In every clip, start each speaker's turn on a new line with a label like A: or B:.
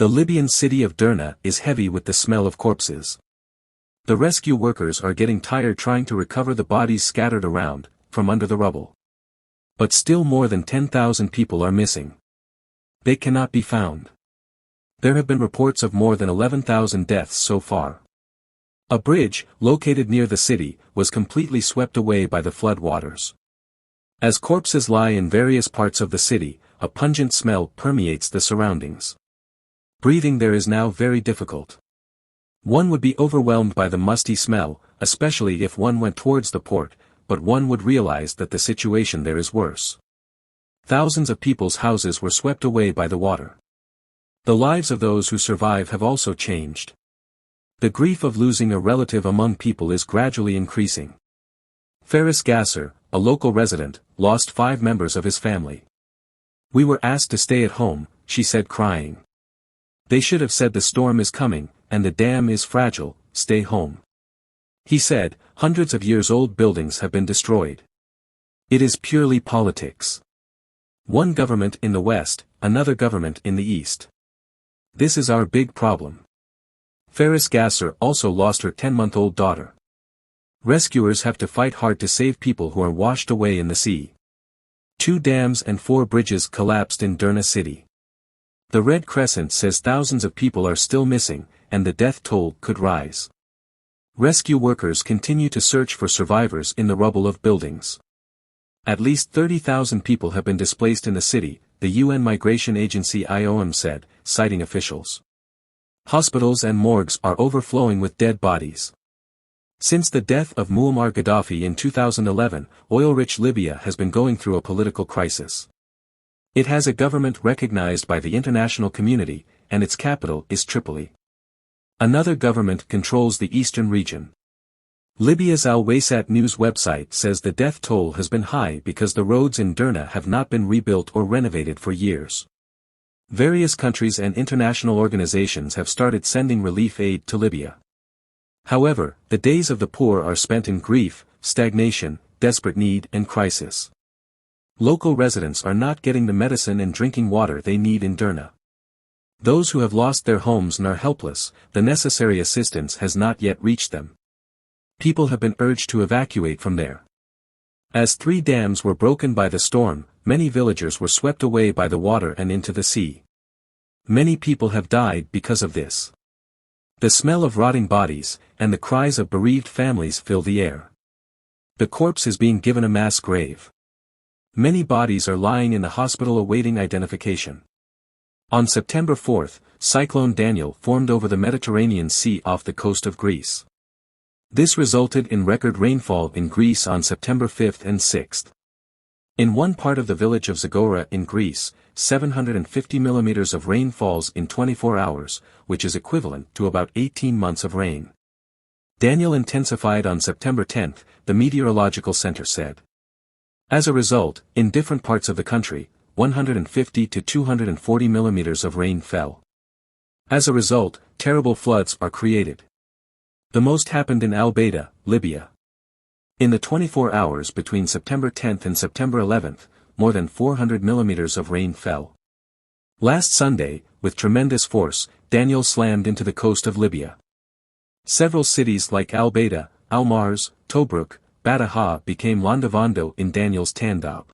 A: The Libyan city of Derna is heavy with the smell of corpses. The rescue workers are getting tired trying to recover the bodies scattered around, from under the rubble. But still more than 10,000 people are missing. They cannot be found. There have been reports of more than 11,000 deaths so far. A bridge, located near the city, was completely swept away by the flood waters. As corpses lie in various parts of the city, a pungent smell permeates the surroundings. Breathing there is now very difficult. One would be overwhelmed by the musty smell, especially if one went towards the port, but one would realize that the situation there is worse. Thousands of people's houses were swept away by the water. The lives of those who survive have also changed. The grief of losing a relative among people is gradually increasing. Faris Gasser, a local resident, lost 5 members of his family. "We were asked to stay at home," she said crying. "They should have said the storm is coming, and the dam is fragile, stay home." He said, "Hundreds of years-old buildings have been destroyed. It is purely politics. One government in the west, another government in the east. This is our big problem." Faris Gasser also lost her 10-month-old daughter. Rescuers have to fight hard to save people who are washed away in the sea. 2 dams and 4 bridges collapsed in Derna city. The Red Crescent says thousands of people are still missing, and the death toll could rise. Rescue workers continue to search for survivors in the rubble of buildings. At least 30,000 people have been displaced in the city, the UN migration agency IOM said, citing officials. Hospitals and morgues are overflowing with dead bodies. Since the death of Muammar Gaddafi in 2011, oil-rich Libya has been going through a political crisis. It has a government recognized by the international community, and its capital is Tripoli. Another government controls the eastern region. Libya's Al-Waysat news website says the death toll has been high because the roads in Derna have not been rebuilt or renovated for years. Various countries and international organizations have started sending relief aid to Libya. However, the days of the poor are spent in grief, stagnation, desperate need and crisis. Local residents are not getting the medicine and drinking water they need in Derna. Those who have lost their homes and are helpless, the necessary assistance has not yet reached them. People have been urged to evacuate from there. As 3 dams were broken by the storm, many villagers were swept away by the water and into the sea. Many people have died because of this. The smell of rotting bodies, and the cries of bereaved families fill the air. The corpse is being given a mass grave. Many bodies are lying in the hospital awaiting identification. On September 4, Cyclone Daniel formed over the Mediterranean Sea off the coast of Greece. This resulted in record rainfall in Greece on September 5 and 6. In one part of the village of Zagora in Greece, 750 millimeters of rain falls in 24 hours, which is equivalent to about 18 months of rain. Daniel intensified on September 10, the Meteorological Center said. As a result, in different parts of the country, 150 to 240 millimeters of rain fell. As a result, terrible floods are created. The most happened in Al-Baida, Libya. In the 24 hours between September 10 and September 11, more than 400 millimeters of rain fell. Last Sunday, with tremendous force, Daniel slammed into the coast of Libya. Several cities like Al-Baida, Al-Mars, Tobruk, Badaha became Landavando in Daniel's Tandab.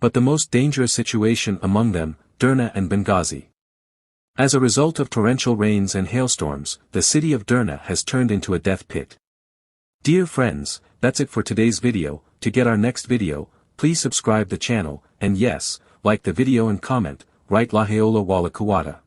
A: But the most dangerous situation among them, Derna and Benghazi. As a result of torrential rains and hailstorms, the city of Derna has turned into a death pit. Dear friends, that's it for today's video. To get our next video, please subscribe the channel, and yes, like the video and comment, write La Haola Wala Kawada.